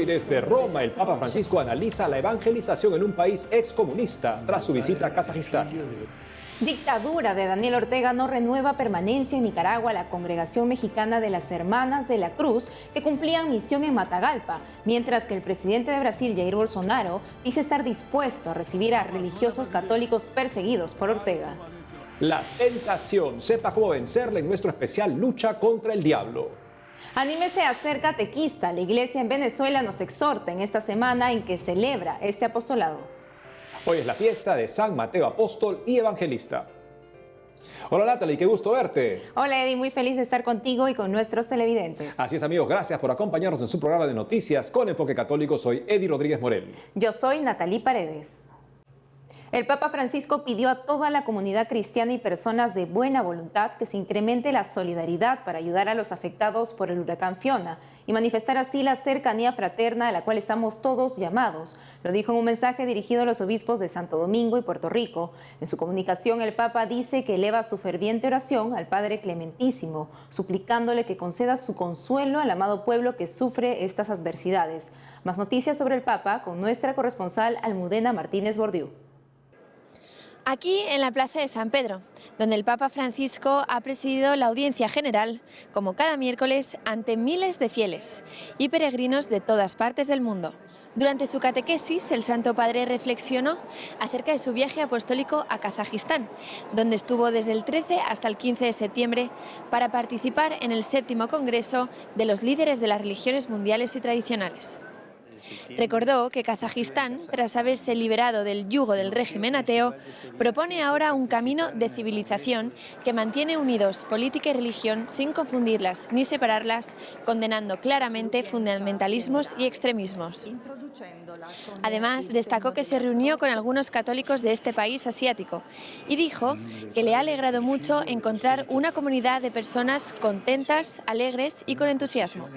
Hoy desde Roma, el Papa Francisco analiza la evangelización en un país excomunista tras su visita a Kazajistán. Dictadura de Daniel Ortega no renueva permanencia en Nicaragua la Congregación Mexicana de las Hermanas de la Cruz, que cumplían misión en Matagalpa, mientras que el presidente de Brasil, Jair Bolsonaro, dice estar dispuesto a recibir a religiosos católicos perseguidos por Ortega. La tentación, sepa cómo vencerla en nuestro especial Lucha contra el Diablo. Anímese a ser catequista. La Iglesia en Venezuela nos exhorta en esta semana en que celebra este apostolado. Hoy es la fiesta de San Mateo Apóstol y Evangelista. Hola Natalie, qué gusto verte. Hola Eddie, muy feliz de estar contigo y con nuestros televidentes. Así es amigos, gracias por acompañarnos en su programa de noticias con enfoque católico. Soy Eddie Rodríguez Morel. Yo soy Natalie Paredes. El Papa Francisco pidió a toda la comunidad cristiana y personas de buena voluntad que se incremente la solidaridad para ayudar a los afectados por el huracán Fiona y manifestar así la cercanía fraterna a la cual estamos todos llamados. Lo dijo en un mensaje dirigido a los obispos de Santo Domingo y Puerto Rico. En su comunicación, el Papa dice que eleva su ferviente oración al Padre Clementísimo, suplicándole que conceda su consuelo al amado pueblo que sufre estas adversidades. Más noticias sobre el Papa con nuestra corresponsal Almudena Martínez Bordiú. Aquí en la Plaza de San Pedro, donde el Papa Francisco ha presidido la audiencia general, como cada miércoles, ante miles de fieles y peregrinos de todas partes del mundo. Durante su catequesis, el Santo Padre reflexionó acerca de su viaje apostólico a Kazajistán, donde estuvo desde el 13 hasta el 15 de septiembre para participar en el 7º Congreso de los líderes de las religiones mundiales y tradicionales. Recordó que Kazajistán, tras haberse liberado del yugo del régimen ateo, propone ahora un camino de civilización que mantiene unidos política y religión sin confundirlas ni separarlas, condenando claramente fundamentalismos y extremismos. Además, destacó que se reunió con algunos católicos de este país asiático y dijo que le ha alegrado mucho encontrar una comunidad de personas contentas, alegres y con entusiasmo.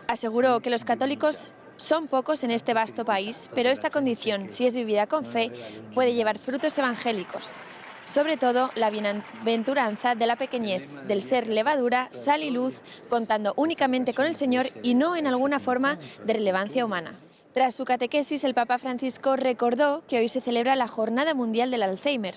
Aseguró que los católicos son pocos en este vasto país, pero esta condición, si es vivida con fe, puede llevar frutos evangélicos. Sobre todo, la bienaventuranza de la pequeñez, del ser levadura, sal y luz, contando únicamente con el Señor y no en alguna forma de relevancia humana. Tras su catequesis, el Papa Francisco recordó que hoy se celebra la Jornada Mundial del Alzheimer.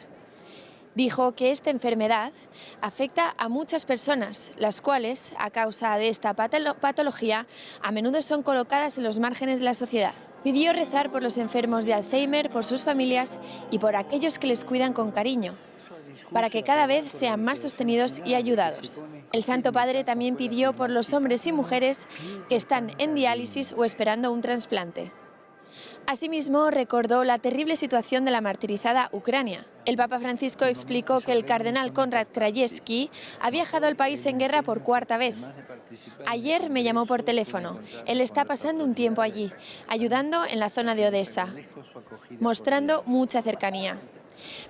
Dijo que esta enfermedad afecta a muchas personas, las cuales, a causa de esta patología, a menudo son colocadas en los márgenes de la sociedad. Pidió rezar por los enfermos de Alzheimer, por sus familias y por aquellos que les cuidan con cariño, para que cada vez sean más sostenidos y ayudados. El Santo Padre también pidió por los hombres y mujeres que están en diálisis o esperando un trasplante. Asimismo, recordó la terrible situación de la martirizada Ucrania. El Papa Francisco explicó que el cardenal Konrad Krajewski ha viajado al país en guerra por 4ª vez. Ayer me llamó por teléfono. Él está pasando un tiempo allí, ayudando en la zona de Odessa, mostrando mucha cercanía.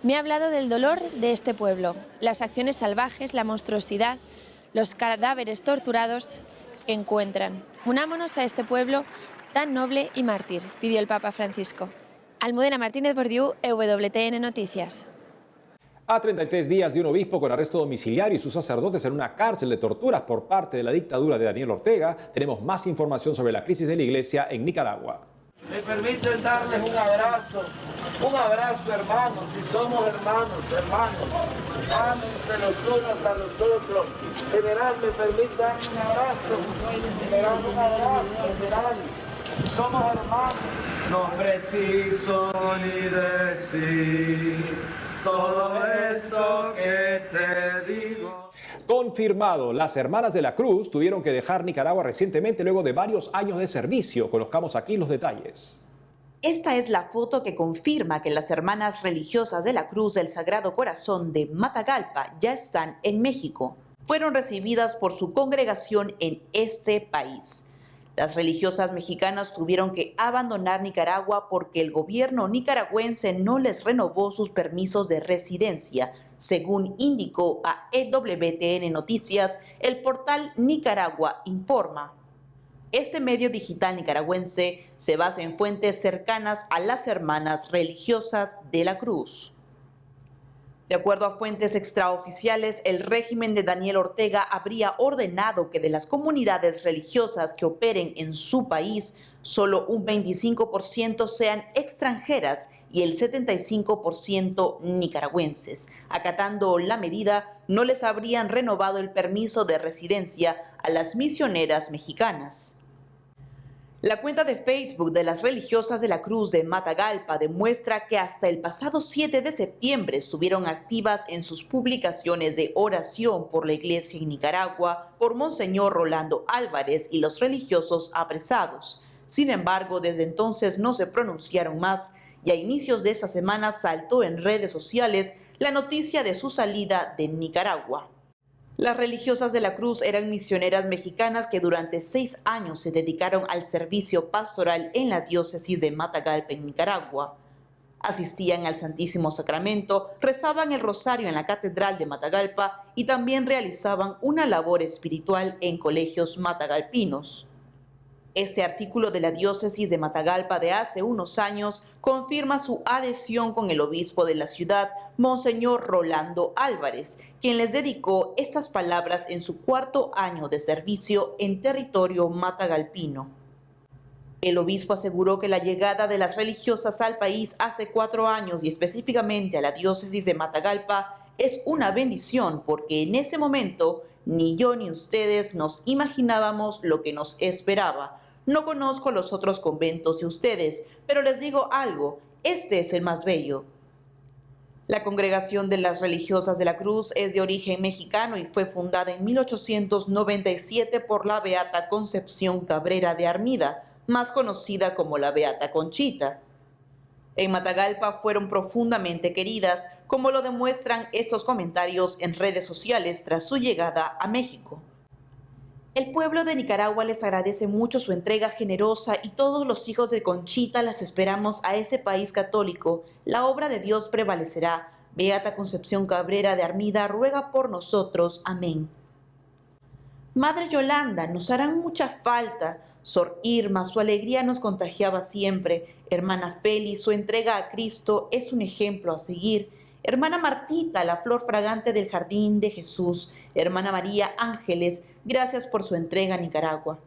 Me ha hablado del dolor de este pueblo, las acciones salvajes, la monstruosidad, los cadáveres torturados que encuentran. Unámonos a este pueblo tan noble y mártir, pidió el Papa Francisco. Almudena Martínez Bordiú, EWTN Noticias. A 33 días de un obispo con arresto domiciliario y sus sacerdotes en una cárcel de torturas por parte de la dictadura de Daniel Ortega, tenemos más información sobre la crisis de la Iglesia en Nicaragua. Me permiten darles un abrazo hermanos, si somos hermanos, ámense los unos a los otros. General, me permite darle un abrazo, general, somos hermanos. No preciso ni decir todo esto que te digo. Confirmado, las Hermanas de la Cruz tuvieron que dejar Nicaragua recientemente luego de varios años de servicio. Conozcamos aquí los detalles. Esta es la foto que confirma que las Hermanas Religiosas de la Cruz del Sagrado Corazón de Matagalpa ya están en México. Fueron recibidas por su congregación en este país. Las religiosas mexicanas tuvieron que abandonar Nicaragua porque el gobierno nicaragüense no les renovó sus permisos de residencia, según indicó a EWTN Noticias el portal Nicaragua Informa. Este medio digital nicaragüense se basa en fuentes cercanas a las Hermanas Religiosas de la Cruz. De acuerdo a fuentes extraoficiales, el régimen de Daniel Ortega habría ordenado que de las comunidades religiosas que operen en su país, solo un 25% sean extranjeras y el 75% nicaragüenses. Acatando la medida, no les habrían renovado el permiso de residencia a las misioneras mexicanas. La cuenta de Facebook de las religiosas de la Cruz de Matagalpa demuestra que hasta el pasado 7 de septiembre estuvieron activas en sus publicaciones de oración por la iglesia en Nicaragua, por Monseñor Rolando Álvarez y los religiosos apresados. Sin embargo, desde entonces no se pronunciaron más y a inicios de esta semana saltó en redes sociales la noticia de su salida de Nicaragua. Las religiosas de la Cruz eran misioneras mexicanas que durante 6 años se dedicaron al servicio pastoral en la diócesis de Matagalpa, en Nicaragua. Asistían al Santísimo Sacramento, rezaban el rosario en la Catedral de Matagalpa y también realizaban una labor espiritual en colegios matagalpinos. Este artículo de la diócesis de Matagalpa de hace unos años confirma su adhesión con el obispo de la ciudad, Monseñor Rolando Álvarez, quien les dedicó estas palabras en su 4º año de servicio en territorio matagalpino. El obispo aseguró que la llegada de las religiosas al país hace 4 años y específicamente a la diócesis de Matagalpa es una bendición porque en ese momento ni yo ni ustedes nos imaginábamos lo que nos esperaba. No conozco los otros conventos de ustedes, pero les digo algo, este es el más bello. La Congregación de las Religiosas de la Cruz es de origen mexicano y fue fundada en 1897 por la Beata Concepción Cabrera de Armida, más conocida como la Beata Conchita. En Matagalpa fueron profundamente queridas, como lo demuestran estos comentarios en redes sociales tras su llegada a México. El pueblo de Nicaragua les agradece mucho su entrega generosa y todos los hijos de Conchita las esperamos a ese país católico. La obra de Dios prevalecerá. Beata Concepción Cabrera de Armida ruega por nosotros. Amén. Madre Yolanda, nos harán mucha falta. Sor Irma, su alegría nos contagiaba siempre. Hermana Feli, su entrega a Cristo es un ejemplo a seguir. Hermana Martita, la flor fragante del jardín de Jesús. Hermana María Ángeles, gracias por su entrega a Nicaragua.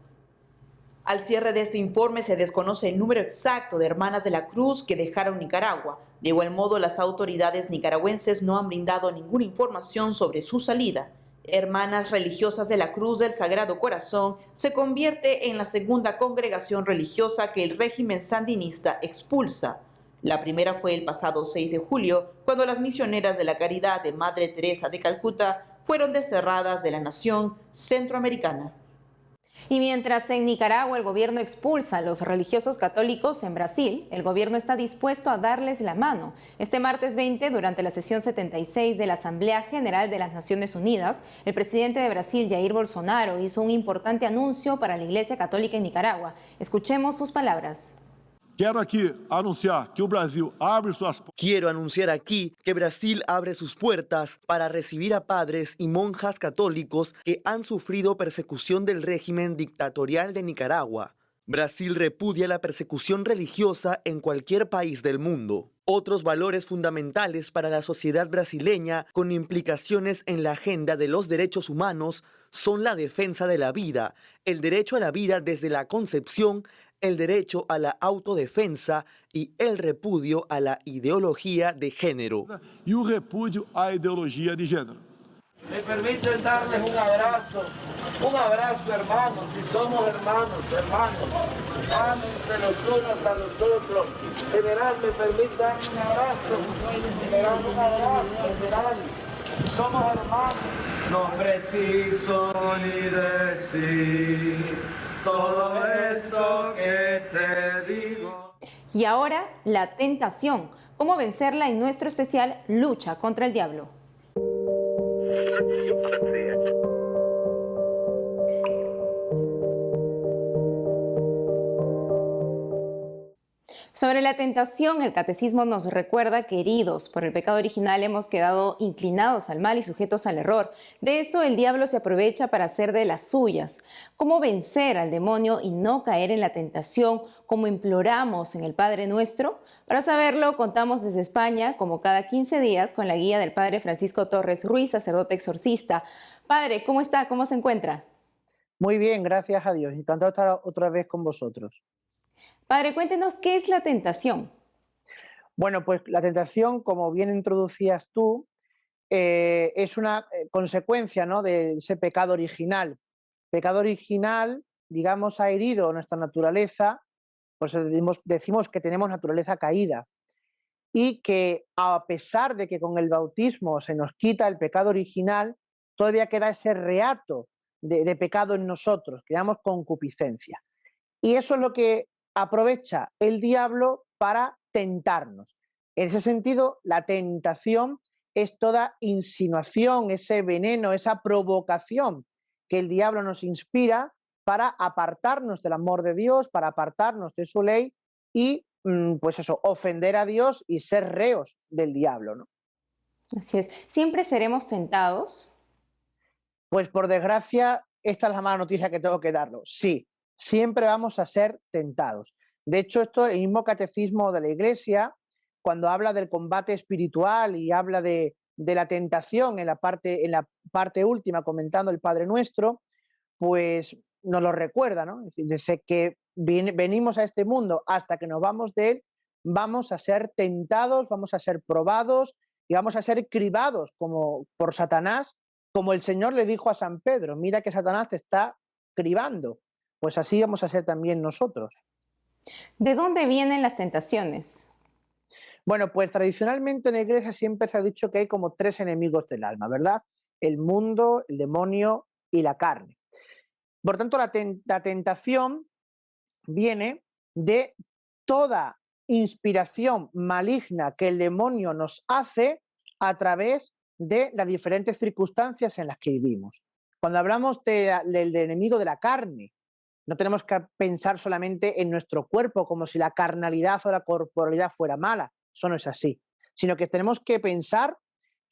Al cierre de este informe se desconoce el número exacto de hermanas de la Cruz que dejaron Nicaragua. De igual modo, las autoridades nicaragüenses no han brindado ninguna información sobre su salida. Hermanas Religiosas de la Cruz del Sagrado Corazón se convierte en la segunda congregación religiosa que el régimen sandinista expulsa. La primera fue el pasado 6 de julio, cuando las misioneras de la Caridad de Madre Teresa de Calcuta fueron desterradas de la nación centroamericana. Y mientras en Nicaragua el gobierno expulsa a los religiosos católicos, en Brasil el gobierno está dispuesto a darles la mano. Este martes 20, durante la sesión 76 de la Asamblea General de las Naciones Unidas, el presidente de Brasil, Jair Bolsonaro, hizo un importante anuncio para la Iglesia Católica en Nicaragua. Escuchemos sus palabras. Quiero anunciar aquí que Brasil abre sus puertas para recibir a padres y monjas católicos que han sufrido persecución del régimen dictatorial de Nicaragua. Brasil repudia la persecución religiosa en cualquier país del mundo. Otros valores fundamentales para la sociedad brasileña con implicaciones en la agenda de los derechos humanos son la defensa de la vida, el derecho a la vida desde la concepción, el derecho a la autodefensa y el repudio a la ideología de género. Y el repudio a la ideología de género. Me permiten darles un abrazo hermanos, si somos hermanos, ámense los unos a los otros. General, me permite darle un abrazo, general, somos hermanos. No preciso ni decir todo esto que te digo. Y ahora, la tentación. ¿Cómo vencerla en nuestro especial Lucha contra el Diablo? Sobre la tentación, el catecismo nos recuerda que heridos por el pecado original hemos quedado inclinados al mal y sujetos al error. De eso el diablo se aprovecha para hacer de las suyas. ¿Cómo vencer al demonio y no caer en la tentación como imploramos en el Padre Nuestro? Para saberlo, contamos desde España, como cada 15 días, con la guía del Padre Francisco Torres Ruiz, sacerdote exorcista. Padre, ¿cómo está? ¿Cómo se encuentra? Muy bien, gracias a Dios. Encantado de estar otra vez con vosotros. Padre, cuéntenos qué es la tentación. Bueno, pues la tentación, como bien introducías tú, es una consecuencia, ¿no?, de ese pecado original. Pecado original, digamos, ha herido nuestra naturaleza, pues decimos que tenemos naturaleza caída y que a pesar de que con el bautismo se nos quita el pecado original, todavía queda ese reato de pecado en nosotros, que llamamos concupiscencia. Y eso es lo que aprovecha el diablo para tentarnos. En ese sentido, la tentación es toda insinuación, ese veneno, esa provocación que el diablo nos inspira para apartarnos del amor de Dios, para apartarnos de su ley y, pues eso, ofender a Dios y ser reos del diablo, ¿no? Así es. ¿Siempre seremos tentados? Pues por desgracia, esta es la mala noticia que tengo que darlo. Sí, siempre vamos a ser tentados. De hecho, esto es el mismo catecismo de la Iglesia, cuando habla del combate espiritual y habla de la tentación en la parte última, comentando el Padre Nuestro, pues nos lo recuerda, ¿no? Desde que venimos a este mundo hasta que nos vamos de él, vamos a ser tentados, vamos a ser probados y vamos a ser cribados como por Satanás, como el Señor le dijo a San Pedro: mira que Satanás te está cribando. Pues así vamos a ser también nosotros. ¿De dónde vienen las tentaciones? Bueno, pues tradicionalmente en la Iglesia siempre se ha dicho que hay como tres enemigos del alma, ¿verdad? El mundo, el demonio y la carne. Por tanto, la tentación viene de toda inspiración maligna que el demonio nos hace a través de las diferentes circunstancias en las que vivimos. Cuando hablamos del enemigo de la carne, no tenemos que pensar solamente en nuestro cuerpo como si la carnalidad o la corporalidad fuera mala. Eso no es así. Sino que tenemos que pensar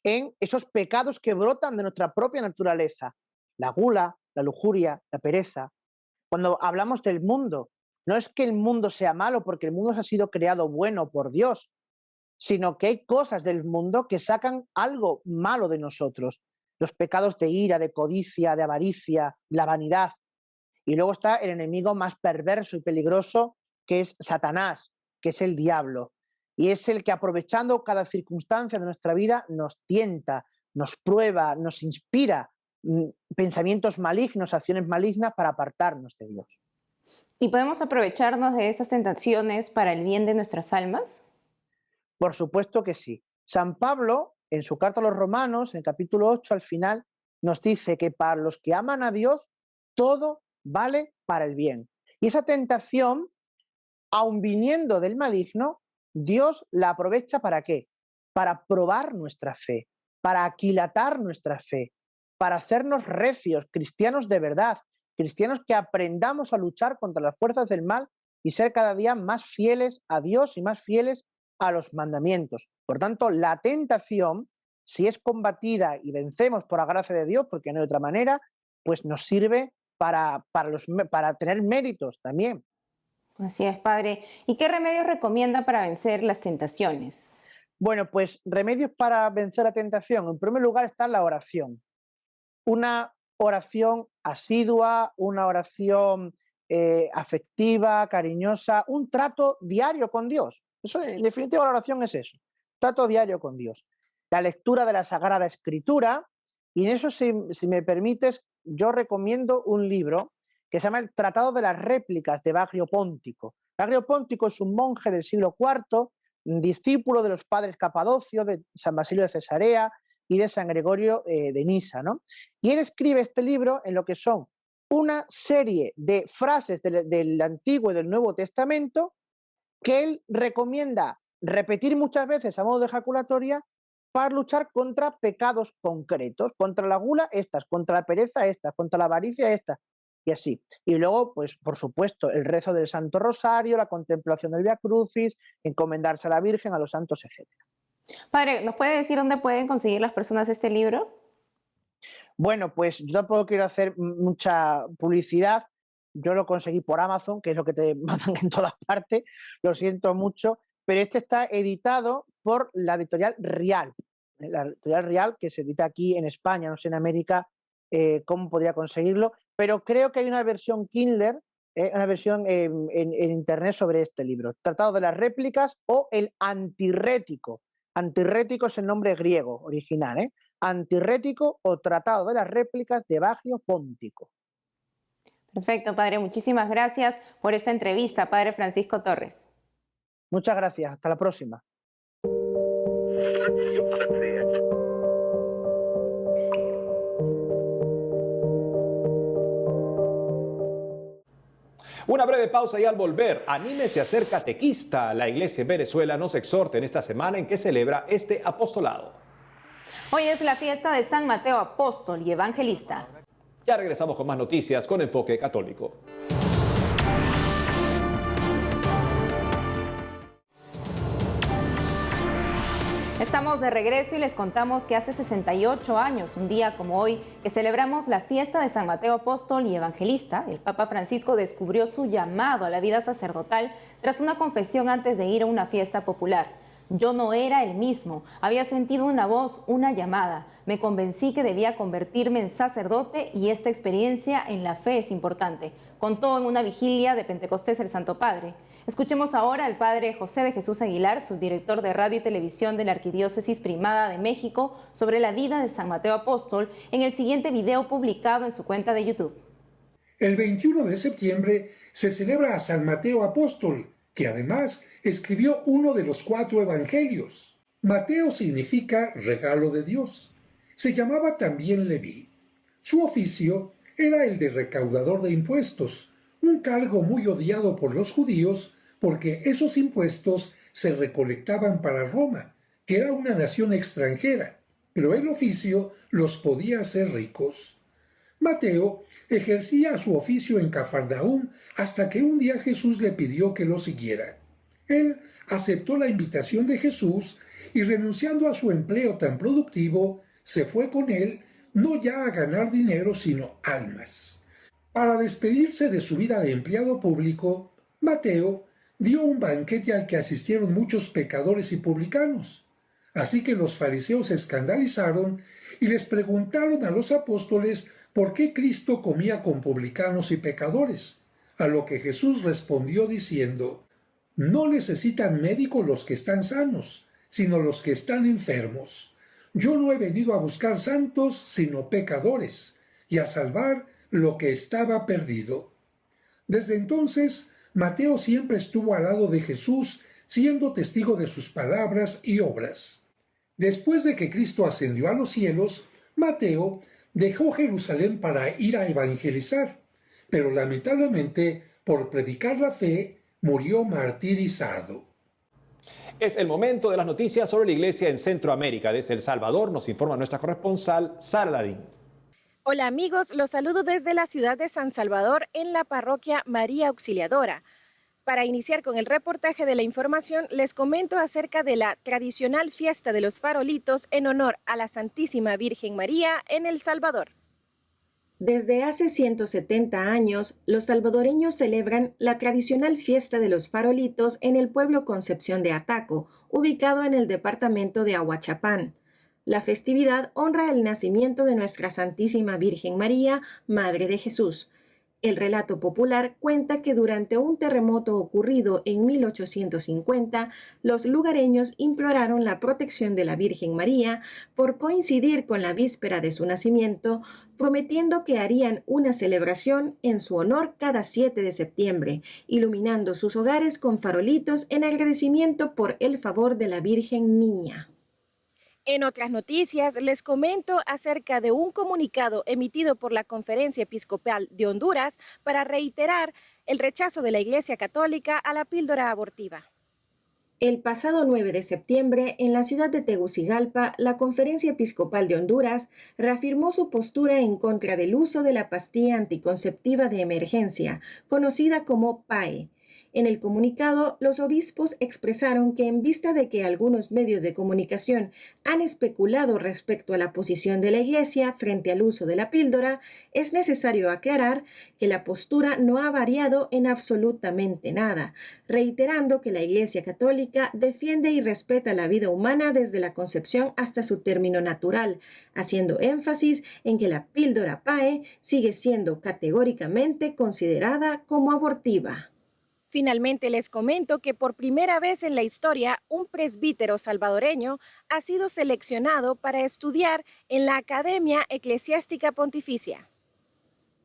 en esos pecados que brotan de nuestra propia naturaleza. La gula, la lujuria, la pereza. Cuando hablamos del mundo, no es que el mundo sea malo porque el mundo ha sido creado bueno por Dios, sino que hay cosas del mundo que sacan algo malo de nosotros. Los pecados de ira, de codicia, de avaricia, la vanidad. Y luego está el enemigo más perverso y peligroso, que es Satanás, que es el diablo. Y es el que, aprovechando cada circunstancia de nuestra vida, nos tienta, nos prueba, nos inspira pensamientos malignos, acciones malignas para apartarnos de Dios. ¿Y podemos aprovecharnos de esas tentaciones para el bien de nuestras almas? Por supuesto que sí. San Pablo, en su carta a los Romanos, en el capítulo 8, al final, nos dice que para los que aman a Dios, todo vale para el bien. Y esa tentación, aun viniendo del maligno, Dios la aprovecha ¿para qué? Para probar nuestra fe, para aquilatar nuestra fe, para hacernos recios, cristianos de verdad, cristianos que aprendamos a luchar contra las fuerzas del mal y ser cada día más fieles a Dios y más fieles a los mandamientos. Por tanto, la tentación, si es combatida y vencemos por la gracia de Dios, porque no hay otra manera, pues nos sirve para tener méritos también. Así es, Padre. ¿Y qué remedios recomienda para vencer las tentaciones? Bueno, pues remedios para vencer la tentación. En primer lugar está la oración. Una oración asidua, una oración afectiva, cariñosa, un trato diario con Dios. Eso, en definitiva, la oración es eso, trato diario con Dios. La lectura de la Sagrada Escritura, y en eso, si me permites, yo recomiendo un libro que se llama El Tratado de las Réplicas de Bagrio Póntico. Bagrio Póntico es un monje del siglo IV, discípulo de los padres Capadocio, de San Basilio de Cesarea y de San Gregorio de Nisa, ¿no? Y él escribe este libro en lo que son una serie de frases del Antiguo y del Nuevo Testamento que él recomienda repetir muchas veces a modo de ejaculatoria para luchar contra pecados concretos, contra la gula estas, contra la pereza estas, contra la avaricia estas. y así. Y luego, pues por supuesto, el rezo del Santo Rosario, la contemplación del Vía Crucis, encomendarse a la Virgen, a los santos, etc. Padre, ¿nos puede decir dónde pueden conseguir las personas este libro? Bueno, pues yo tampoco quiero hacer mucha publicidad. Yo lo conseguí por Amazon, que es lo que te mandan en todas partes. Lo siento mucho, pero este está editado por la editorial Rial. La editorial Rial, que se edita aquí en España, no sé en América cómo podría conseguirlo, pero creo que hay una versión Kindle, una versión en internet sobre este libro. Tratado de las réplicas o el Antirrético. Antirrético es el nombre griego original, ¿eh? Antirrético o Tratado de las réplicas de Bagio Póntico. Perfecto, padre. Muchísimas gracias por esta entrevista, padre Francisco Torres. Muchas gracias. Hasta la próxima. Una breve pausa y al volver, anímese a ser catequista. La Iglesia en Venezuela nos exhorta en esta semana en que celebra este apostolado. Hoy es la fiesta de San Mateo Apóstol y Evangelista. Ya regresamos con más noticias con Enfoque Católico. Estamos de regreso y les contamos que hace 68 años, un día como hoy, que celebramos la fiesta de San Mateo Apóstol y Evangelista, el Papa Francisco descubrió su llamado a la vida sacerdotal tras una confesión antes de ir a una fiesta popular. Yo no era el mismo, había sentido una voz, una llamada. Me convencí que debía convertirme en sacerdote y esta experiencia en la fe es importante. Contó en una vigilia de Pentecostés el Santo Padre. Escuchemos ahora al padre José de Jesús Aguilar, subdirector de Radio y Televisión de la Arquidiócesis Primada de México, sobre la vida de San Mateo Apóstol en el siguiente video publicado en su cuenta de YouTube. El 21 de septiembre se celebra a San Mateo Apóstol, que además escribió uno de los 4 evangelios. Mateo significa regalo de Dios. Se llamaba también Leví. Su oficio era el de recaudador de impuestos, un cargo muy odiado por los judíos porque esos impuestos se recolectaban para Roma, que era una nación extranjera, pero el oficio los podía hacer ricos. Mateo ejercía su oficio en Cafarnaúm hasta que un día Jesús le pidió que lo siguiera. Él aceptó la invitación de Jesús y renunciando a su empleo tan productivo, se fue con él no ya a ganar dinero, sino almas. Para despedirse de su vida de empleado público, Mateo dio un banquete al que asistieron muchos pecadores y publicanos. Así que los fariseos se escandalizaron y les preguntaron a los apóstoles por qué Cristo comía con publicanos y pecadores, a lo que Jesús respondió diciendo: no necesitan médicos los que están sanos, sino los que están enfermos. Yo no he venido a buscar santos, sino pecadores, y a salvar lo que estaba perdido. Desde entonces, Mateo siempre estuvo al lado de Jesús, siendo testigo de sus palabras y obras. Después de que Cristo ascendió a los cielos, Mateo dejó Jerusalén para ir a evangelizar, pero lamentablemente, por predicar la fe, murió martirizado. Es el momento de las noticias sobre la Iglesia en Centroamérica. Desde El Salvador nos informa nuestra corresponsal, Sara Larín. Hola amigos, los saludo desde la ciudad de San Salvador en la parroquia María Auxiliadora. Para iniciar con el reportaje de la información, les comento acerca de la tradicional fiesta de los farolitos en honor a la Santísima Virgen María en El Salvador. Desde hace 170 años, los salvadoreños celebran la tradicional fiesta de los farolitos en el pueblo Concepción de Ataco, ubicado en el departamento de Ahuachapán. La festividad honra el nacimiento de nuestra Santísima Virgen María, Madre de Jesús. El relato popular cuenta que durante un terremoto ocurrido en 1850, los lugareños imploraron la protección de la Virgen María por coincidir con la víspera de su nacimiento, prometiendo que harían una celebración en su honor cada 7 de septiembre, iluminando sus hogares con farolitos en agradecimiento por el favor de la Virgen Niña. En otras noticias, les comento acerca de un comunicado emitido por la Conferencia Episcopal de Honduras para reiterar el rechazo de la Iglesia Católica a la píldora abortiva. El pasado 9 de septiembre, en la ciudad de Tegucigalpa, la Conferencia Episcopal de Honduras reafirmó su postura en contra del uso de la pastilla anticonceptiva de emergencia, conocida como PAE. En el comunicado, los obispos expresaron que en vista de que algunos medios de comunicación han especulado respecto a la posición de la Iglesia frente al uso de la píldora, es necesario aclarar que la postura no ha variado en absolutamente nada, reiterando que la Iglesia Católica defiende y respeta la vida humana desde la concepción hasta su término natural, haciendo énfasis en que la píldora PAE sigue siendo categóricamente considerada como abortiva. Finalmente les comento que por primera vez en la historia un presbítero salvadoreño ha sido seleccionado para estudiar en la Academia Eclesiástica Pontificia.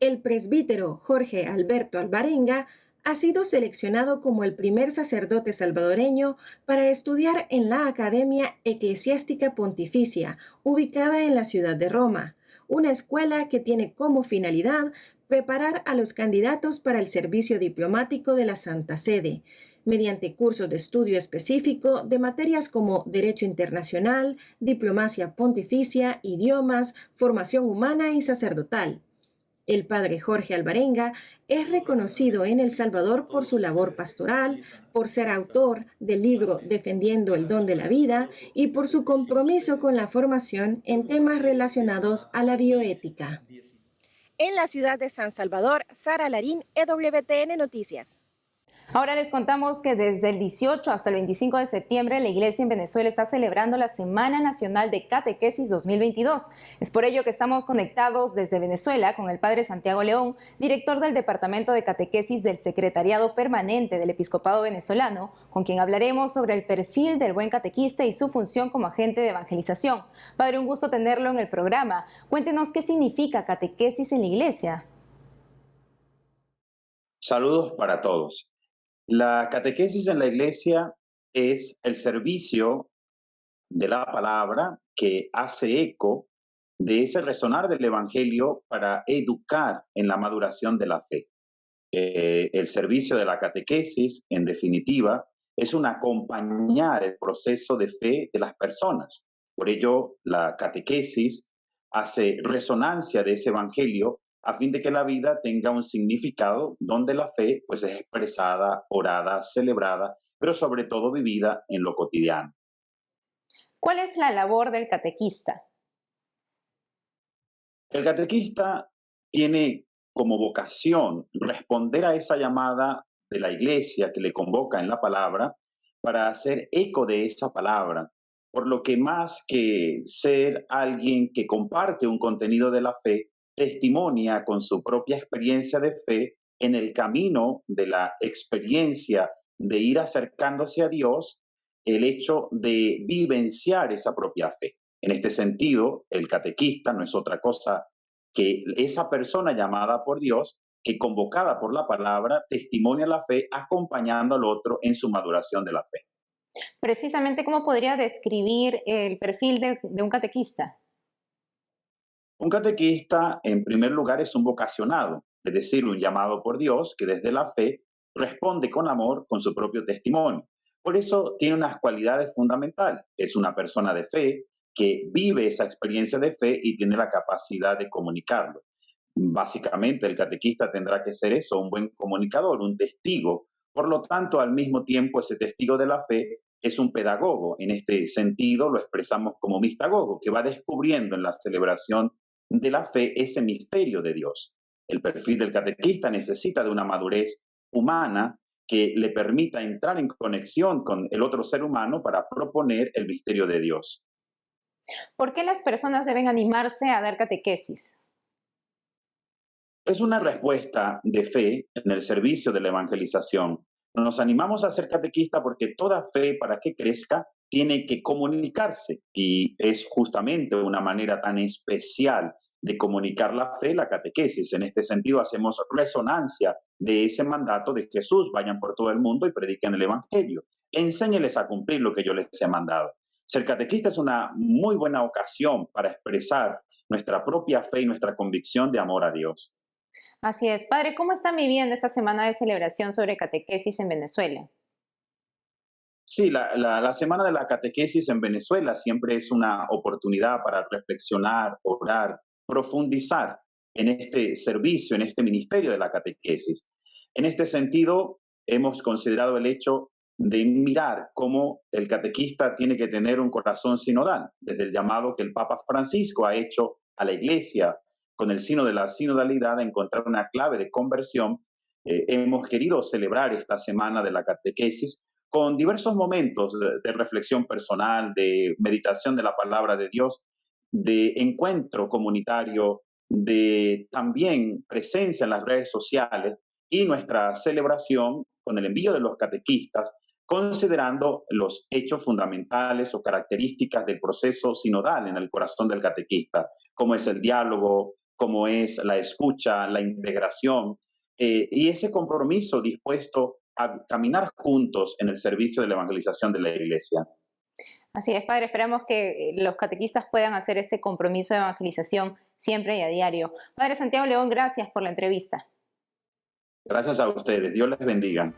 El presbítero Jorge Alberto Alvarenga ha sido seleccionado como el primer sacerdote salvadoreño para estudiar en la Academia Eclesiástica Pontificia, ubicada en la ciudad de Roma, una escuela que tiene como finalidad preparar a los candidatos para el servicio diplomático de la Santa Sede, mediante cursos de estudio específico de materias como Derecho Internacional, Diplomacia Pontificia, Idiomas, Formación Humana y Sacerdotal. El padre Jorge Alvarenga es reconocido en El Salvador por su labor pastoral, por ser autor del libro Defendiendo el Don de la Vida y por su compromiso con la formación en temas relacionados a la bioética. En la ciudad de San Salvador, Sara Larín, EWTN Noticias. Ahora les contamos que desde el 18 hasta el 25 de septiembre la Iglesia en Venezuela está celebrando la Semana Nacional de Catequesis 2022. Es por ello que estamos conectados desde Venezuela con el Padre Santiago León, director del Departamento de Catequesis del Secretariado Permanente del Episcopado Venezolano, con quien hablaremos sobre el perfil del buen catequista y su función como agente de evangelización. Padre, un gusto tenerlo en el programa. Cuéntenos qué significa catequesis en la Iglesia. Saludos para todos. La catequesis en la Iglesia es el servicio de la palabra que hace eco de ese resonar del Evangelio para educar en la maduración de la fe. El servicio de la catequesis, en definitiva, es un acompañar el proceso de fe de las personas. Por ello, la catequesis hace resonancia de ese Evangelio a fin de que la vida tenga un significado donde la fe pues, es expresada, orada, celebrada, pero sobre todo vivida en lo cotidiano. ¿Cuál es la labor del catequista? El catequista tiene como vocación responder a esa llamada de la Iglesia que le convoca en la palabra para hacer eco de esa palabra, por lo que más que ser alguien que comparte un contenido de la fe, testimonia con su propia experiencia de fe en el camino de la experiencia de ir acercándose a Dios, el hecho de vivenciar esa propia fe. En este sentido, el catequista no es otra cosa que esa persona llamada por Dios, que convocada por la palabra, testimonia la fe acompañando al otro en su maduración de la fe. Precisamente, ¿cómo podría describir el perfil de un catequista? Un catequista, en primer lugar, es un vocacionado, es decir, un llamado por Dios que desde la fe responde con amor con su propio testimonio. Por eso tiene unas cualidades fundamentales. Es una persona de fe que vive esa experiencia de fe y tiene la capacidad de comunicarlo. Básicamente, el catequista tendrá que ser eso, un buen comunicador, un testigo. Por lo tanto, al mismo tiempo, ese testigo de la fe es un pedagogo. En este sentido, lo expresamos como mistagogo, que va descubriendo en la celebración de la fe ese misterio de Dios. El perfil del catequista necesita de una madurez humana que le permita entrar en conexión con el otro ser humano para proponer el misterio de Dios. ¿Por qué las personas deben animarse a dar catequesis? Es una respuesta de fe en el servicio de la evangelización. Nos animamos a ser catequista porque toda fe, para que crezca, tiene que comunicarse, y es justamente una manera tan especial de comunicar la fe, la catequesis. En este sentido, hacemos resonancia de ese mandato de Jesús: vayan por todo el mundo y prediquen el Evangelio. Enséñeles a cumplir lo que yo les he mandado. Ser catequista es una muy buena ocasión para expresar nuestra propia fe y nuestra convicción de amor a Dios. Así es. Padre, ¿cómo están viviendo esta semana de celebración sobre catequesis en Venezuela? Sí, la Semana de la Catequesis en Venezuela siempre es una oportunidad para reflexionar, orar, profundizar en este servicio, en este ministerio de la catequesis. En este sentido, hemos considerado el hecho de mirar cómo el catequista tiene que tener un corazón sinodal, desde el llamado que el Papa Francisco ha hecho a la Iglesia con el signo de la sinodalidad a encontrar una clave de conversión. Hemos querido celebrar esta Semana de la Catequesis con diversos momentos de reflexión personal, de meditación de la palabra de Dios, de encuentro comunitario, de también presencia en las redes sociales y nuestra celebración con el envío de los catequistas, considerando los hechos fundamentales o características del proceso sinodal en el corazón del catequista, como es el diálogo, como es la escucha, la integración, y ese compromiso dispuesto a caminar juntos en el servicio de la evangelización de la Iglesia. Así es, Padre, esperamos que los catequistas puedan hacer este compromiso de evangelización siempre y a diario. Padre Santiago León, gracias por la entrevista. Gracias a ustedes, Dios les bendiga.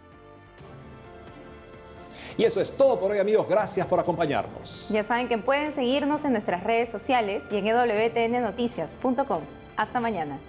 Y eso es todo por hoy, amigos. Gracias por acompañarnos. Ya saben que pueden seguirnos en nuestras redes sociales y en wtnnoticias.com. Hasta mañana.